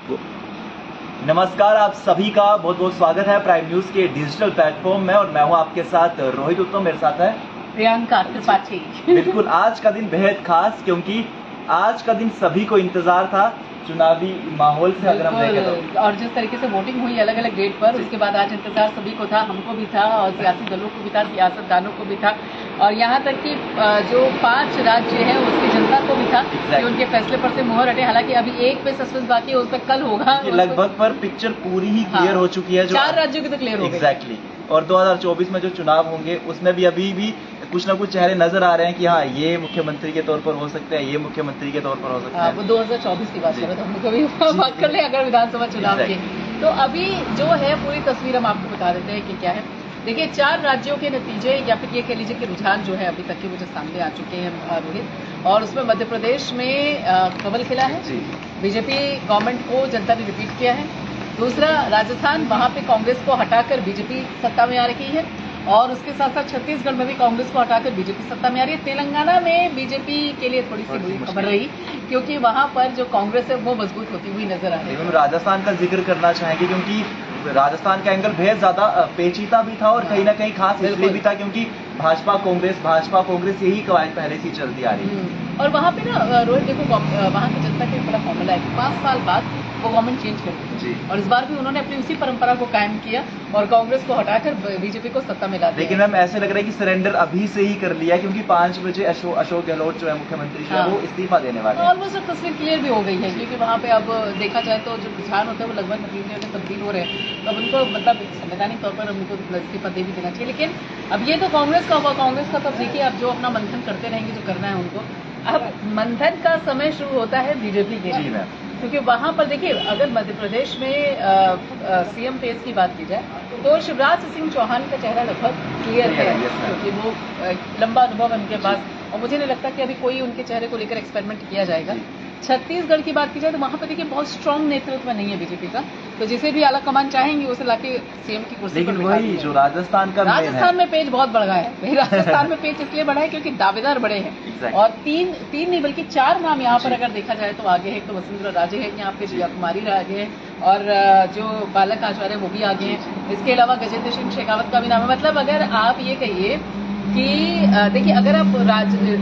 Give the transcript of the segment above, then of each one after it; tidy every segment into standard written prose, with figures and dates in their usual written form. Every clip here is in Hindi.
नमस्कार, आप सभी का बहुत बहुत स्वागत है प्राइम न्यूज के डिजिटल प्लेटफॉर्म में और मैं हूं आपके साथ रोहित उत्तम, मेरे साथ है प्रियंका त्रिपाठी। बिल्कुल, आज का दिन बेहद खास क्योंकि आज का दिन सभी को इंतजार था चुनावी माहौल से अगर हम देखें तो। और जिस तरीके से वोटिंग हुई अलग अलग डेट पर, उसके बाद आज इंतजार सभी को था, हमको भी था और सियासी दलों को भी था, सियासतदानों को भी था और यहाँ तक कि जो 5 राज्य है उसकी जनता को भी था कि उनके फैसले पर से मुहर हटे। हालांकि अभी एक पे सस्पेंस बाकी है, उस पर कल होगा। लगभग पर पिक्चर पूरी ही क्लियर हो चुकी है। 4 राज्यों की तो क्लियर हो गई। एग्जैक्टली। और 2024 में जो चुनाव होंगे उसमें भी अभी भी कुछ ना कुछ चेहरे नजर आ रहे हैं कि हाँ, ये मुख्यमंत्री के तौर पर हो सकते हैं, ये मुख्यमंत्री के तौर पर हो सकते हैं। वो 2024 की बात कर रहे थे, हम कभी बात कर ले अगर विधानसभा चुनाव की। तो अभी जो है पूरी तस्वीर हम आपको बता देते हैं कि क्या है। देखिए, 4 राज्यों के नतीजे या फिर ये कह लीजिए कि रुझान जो है अभी तक के वो जो सामने आ चुके हैं रोहित, और उसमें मध्य प्रदेश में कमल खिला है, बीजेपी गवर्नमेंट को जनता ने रिपीट किया है। दूसरा, राजस्थान, वहां पे कांग्रेस को हटाकर बीजेपी सत्ता में आ रही है और उसके साथ साथ छत्तीसगढ़ में भी कांग्रेस को हटाकर बीजेपी सत्ता में आ रही है। तेलंगाना में बीजेपी के लिए थोड़ी सी बुरी खबर रही क्योंकि वहां पर जो कांग्रेस है वो मजबूत होती हुई नजर आ रही है। राजस्थान का जिक्र करना चाहेंगे क्योंकि राजस्थान का एंगल बेहद ज्यादा पेचीदा भी था और कहीं ना कहीं खास इसलिए भी था क्योंकि भाजपा कांग्रेस यही कवायद पहले से चलती आ रही है। और वहाँ पे ना रोहित, देखो वहाँ की जनता का बड़ा फॉर्मूला है कि 5 साल बाद वो गवर्नमेंट चेंज कर दी और इस बार भी उन्होंने अपनी उसी परंपरा को कायम किया और कांग्रेस को हटाकर बीजेपी को सत्ता में ला दिया। लेकिन मैम ऐसे लग रहा है कि सरेंडर अभी से ही कर लिया क्योंकि 5 बजे अशोक गहलोत जो है मुख्यमंत्री जो है वो इस्तीफा देने वाले हैं। ऑलमोस्ट अब तस्वीर क्लियर भी हो गई है क्योंकि वहाँ पे अब देखा जाए तो जो रुझान होते हैं वो लगभग नतीजे में तब्दील हो रहे हैं। तो अब उनको मतलब संवैधानिक तौर पर उनको इस्तीफा दे भी देना चाहिए। लेकिन अब ये तो कांग्रेस का हुआ, कांग्रेस का तो देखिए अब जो अपना मंथन करते रहेंगे, जो करना है उनको। अब मंथन का समय शुरू होता है बीजेपी के लिए क्योंकि वहां पर देखिए, अगर मध्य प्रदेश में सीएम पेज की बात की जाए तो शिवराज सिंह चौहान का चेहरा लगभग क्लियर है क्योंकि वो लंबा अनुभव है उनके पास और मुझे नहीं लगता कि अभी कोई उनके चेहरे को लेकर एक्सपेरिमेंट किया जाएगा। छत्तीसगढ़ की बात की जाए तो वहां पर देखिए बहुत स्ट्रांग नेतृत्व नहीं है बीजेपी का, तो जिसे भी आला कमान चाहेंगे उसे लाके सीएम की कुर्सी लेकिन वही जो राजस्थान में पेज बहुत बढ़ गया है। राजस्थान में पेज इसलिए बढ़ा है क्योंकि दावेदार बड़े हैं और तीन नहीं बल्कि 4 नाम यहाँ पर अगर देखा जाए तो आगे है। तो वसुंधरा राजे है यहाँ पे, दिया कुमारी आगे है और जो बालक आचार्य वो भी आगे हैं। इसके अलावा गजेंद्र सिंह शेखावत का भी नाम है। मतलब अगर आप ये कहिए कि देखिए, अगर आप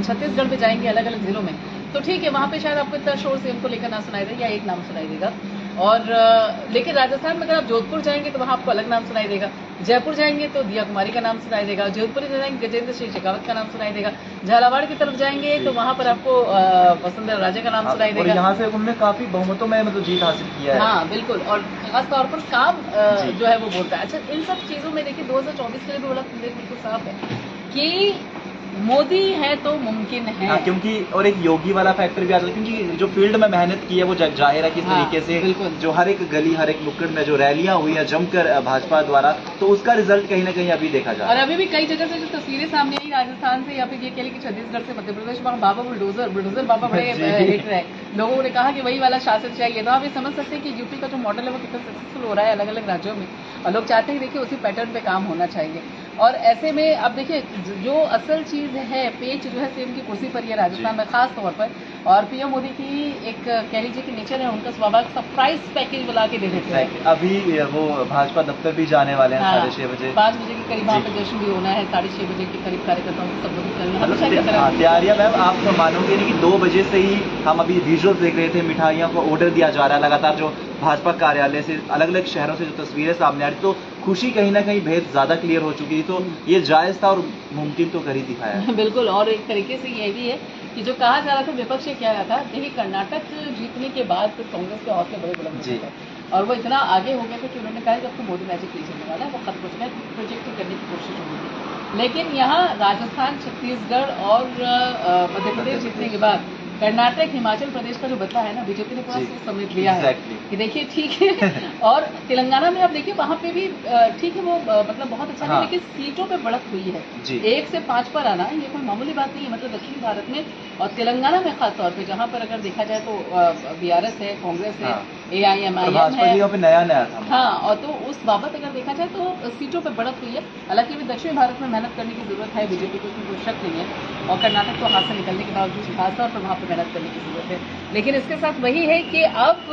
छत्तीसगढ़ में जाएंगे अलग अलग जिलों में तो ठीक है, वहां पे शायद आपको इतना शोर सीएम को लेकर ना सुनाई देगा या एक नाम सुनाई देगा। और लेकिन राजस्थान में अगर आप जोधपुर जाएंगे तो वहां आपको अलग नाम सुनाई देगा, जयपुर जाएंगे तो दिया कुमारी का नाम सुनाई देगा, जोधपुर जाएंगे गजेंद्र सिंह शेखावत का नाम सुनाई देगा, झालावाड़ की तरफ जाएंगे तो वहां पर आपको वसुंधरा राजे का नाम सुनाई देगा। यहाँ से उन्होंने काफी बहुमतों में मतलब जीत हासिल किया है। हाँ बिल्कुल, और खास तौर पर काम जो है वो बोलता है। अच्छा, इन सब चीजों में देखिए 2024 के लिए भी बड़ा बिल्कुल साफ है कि मोदी है तो मुमकिन है। हाँ, क्योंकि और एक योगी वाला फैक्टर भी आता है क्योंकि जो फील्ड में मेहनत की है वो जाहिर है किस तरीके से जो हर एक गली हर एक नुक्कड़ में जो रैलियां हुई है जमकर भाजपा द्वारा, तो उसका रिजल्ट कहीं ना कहीं अभी देखा जा रहा है। और अभी भी कई जगह से जो तस्वीरें सामने आई राजस्थान से या फिर ये कह लें कि छत्तीसगढ़ से मध्य प्रदेश, वहाँ बाबा बुलडोजर बाबा बड़े हिट रहे। लोगों ने कहा कि वही वाला शासन चाहिए। तो आप ये समझ सकते हैं कि यूपी का जो मॉडल है वो कितना सक्सेसफुल हो रहा है अलग अलग राज्यों में और लोग चाहते हैं देखिए उसी पैटर्न पे काम होना चाहिए। और ऐसे में अब देखिए जो असल चीज है, पेच जो है सीएम की कुर्सी पर, ये राजस्थान में खास तौर पर, और पीएम मोदी की एक कह लीजिए कि नेचर है उनका स्वाभाविक सरप्राइज पैकेज बुला के दे देते हैं। अभी वो भाजपा दफ्तर भी जाने वाले हैं 6:30 बजे, 5 बजे के करीब वहाँ पे जश्न भी होना है, 6:30 बजे के करीब कार्यकर्ताओं को संबोधित करना है। तैयारियां मैम आप तो मानोगे नहीं कि 2 बजे से ही हम अभी विजुअल देख रहे थे, मिठाइयों को ऑर्डर दिया जा रहा है लगातार। जो भाजपा कार्यालय से अलग अलग शहरों से जो तस्वीरें सामने आ रही, तो खुशी कहीं ना कहीं बेहद ज्यादा क्लियर हो चुकी थी। तो ये जायज था और मुमकिन तो कर ही दिखाया। बिल्कुल, और एक तरीके से ये भी है कि जो कहा जा रहा था विपक्ष ने क्या था, देखिए कर्नाटक जीतने के बाद तो कांग्रेस के हौसले बड़े बुलंद हो गए और वो इतना आगे हो गया था कि उन्होंने कहा कि अब तो मोदी मैजिक नहीं चलने वाला है, वो खत्म हो चुका है, प्रोजेक्ट करने की कोशिश होगी। लेकिन यहाँ राजस्थान, छत्तीसगढ़ और मध्य प्रदेश जीतने के बाद कर्नाटक, हिमाचल प्रदेश का जो बदला है ना, बीजेपी ने पूरा समेट लिया है कि देखिए ठीक है। और तेलंगाना में आप देखिए वहाँ पे भी ठीक है, वो मतलब बहुत अच्छा है, लेकिन सीटों पे बढ़त हुई है। 1 से 5 पर आना ये कोई मामूली बात नहीं है। मतलब दक्षिण भारत में और तेलंगाना में खास तौर पे जहां पर अगर देखा जाए तो बीआरएस है, कांग्रेस है, एआईएमआईएम भाजपा है। की यहाँ पे नया था। हाँ, और तो उस बाबत अगर देखा जाए तो सीटों पे बढ़त हुई है। हालांकि अभी दक्षिण भारत में मेहनत करने की जरूरत है बीजेपी को, इसमें कोई शक नहीं है, और कर्नाटक तो हाथ से निकलने के बावजूद खासतौर पर वहां पर मेहनत करने की जरूरत है। लेकिन इसके साथ वही है कि अब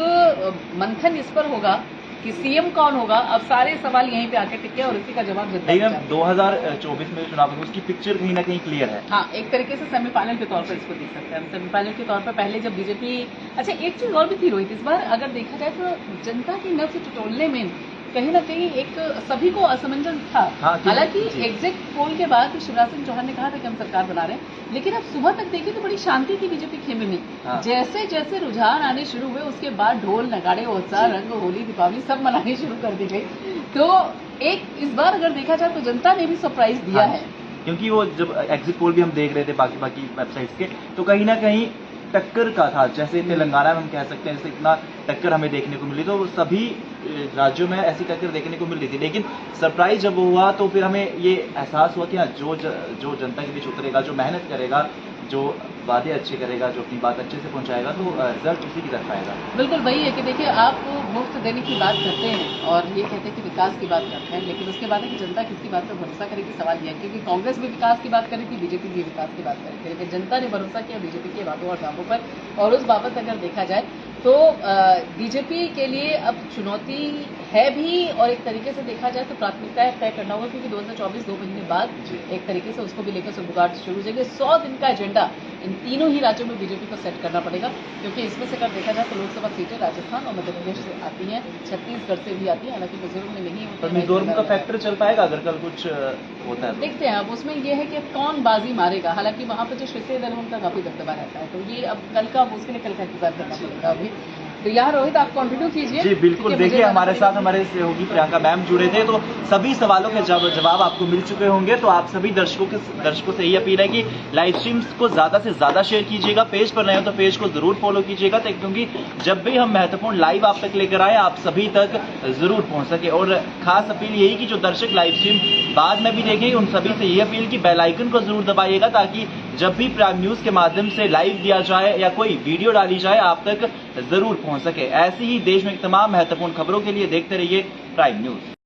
मंथन इस पर होगा कि सीएम कौन होगा। अब सारे सवाल यहीं पे आके टिके और इसी का जवाब जनता लेकिन चाहती है। 2024 में चुनाव में उसकी पिक्चर कहीं ना कहीं क्लियर है। हाँ, एक तरीके से सेमीफाइनल के तौर पर इसको देख सकते हैं हम। सेमीफाइनल के तौर पर पहले जब बीजेपी, अच्छा एक चीज और भी थी रोहित, इस बार अगर देखा जाए तो जनता की नब्ज टटोलने में कहीं ना कहीं एक सभी को असमंजस था। हाँ, हालांकि जी। एग्जिट पोल के बाद शिवराज सिंह चौहान ने कहा था कि हम सरकार बना रहे हैं, लेकिन अब सुबह तक देखिए तो बड़ी शांति थी बीजेपी खेमे में। हाँ। जैसे जैसे रुझान आने शुरू हुए उसके बाद ढोल नगाड़े उत्साह रंग होली दीपावली सब मनानी शुरू कर दी गई। तो एक इस बार अगर देखा जाए तो जनता ने भी सरप्राइज दिया हाँ, है। क्योंकि वो जब एग्जिट पोल भी हम देख रहे थे बाकी वेबसाइट्स के, तो कहीं ना कहीं टक्कर का था। जैसे तेलंगाना में हम कह सकते हैं, जैसे इतना टक्कर हमें देखने को मिली, तो सभी राज्यों में ऐसी टक्कर देखने को मिल रही थी। लेकिन सरप्राइज जब हुआ तो फिर हमें ये एहसास हुआ कि हाँ, जो जनता के बीच उतरेगा, जो मेहनत करेगा, जो वादे अच्छे करेगा, जो अपनी बात अच्छे से पहुंचाएगा, तो रिजल्ट उसी की तरफ आएगा। बिल्कुल वही है कि देखिए आप मुफ्त देने की बात करते हैं और ये कहते हैं कि विकास की बात करते हैं, लेकिन उसके बाद है कि जनता किसकी बात पर भरोसा करेगी, सवाल यह है। क्योंकि कांग्रेस भी विकास की बात करी थी, बीजेपी भी विकास की बात करी थी, लेकिन जनता ने भरोसा किया बीजेपी के वादों और दावों पर। और उस बाबत अगर देखा जाए तो बीजेपी के लिए अब चुनौती है भी, और एक तरीके से देखा जाए तो प्राथमिकताएं तय करना होगा, क्योंकि 2024 2 महीने बाद एक तरीके से उसको भी लेकर सुबुगाट शुरू हो जाएंगे। 100 दिन का एजेंडा इन तीनों ही राज्यों में बीजेपी को सेट करना पड़ेगा, क्योंकि इसमें से अगर देखा जाए तो लोकसभा सीटें राजस्थान और मध्य प्रदेश से आती हैं, छत्तीसगढ़ से भी आती हैं, हालांकि मिजोरम में नहीं होती पर है। मिजोरम का फैक्टर चल पाएगा अगर कल कुछ होता है तो? देखते हैं अब उसमें ये है कि अब कौन बाजी मारेगा। हालांकि वहां पर जो क्षेत्रीय दल है उनका काफी दबदबा रहता है, तो ये अब कल का उसके लिए कल का इंतजार करना पड़ेगा अभी। तो यहाँ रोहित आप कंटिन्यू कीजिए। जी बिल्कुल, देखिए हमारे साथ हमारे सहयोगी प्रियंका मैम जुड़े थे, तो सभी सवालों के जवाब आपको मिल चुके होंगे। तो आप सभी दर्शकों से यही अपील है कि लाइव स्ट्रीम्स को ज्यादा से ज्यादा शेयर कीजिएगा। पेज पर नए हो तो पेज को जरूर फॉलो कीजिएगा, क्योंकि जब भी हम महत्वपूर्ण लाइव आप तक लेकर आए, आप सभी तक जरूर पहुंच सके। और खास अपील यही कि जो दर्शक लाइव स्ट्रीम बाद में भी देखेंगे, उन सभी से यही अपील कि बेल आइकन को जरूर दबाइएगा, ताकि जब भी प्राइम न्यूज के माध्यम से लाइव दिया जाए या कोई वीडियो डाली जाए, आप तक जरूर पहुंच सके। ऐसी ही देश में तमाम महत्वपूर्ण खबरों के लिए देखते रहिए प्राइम न्यूज।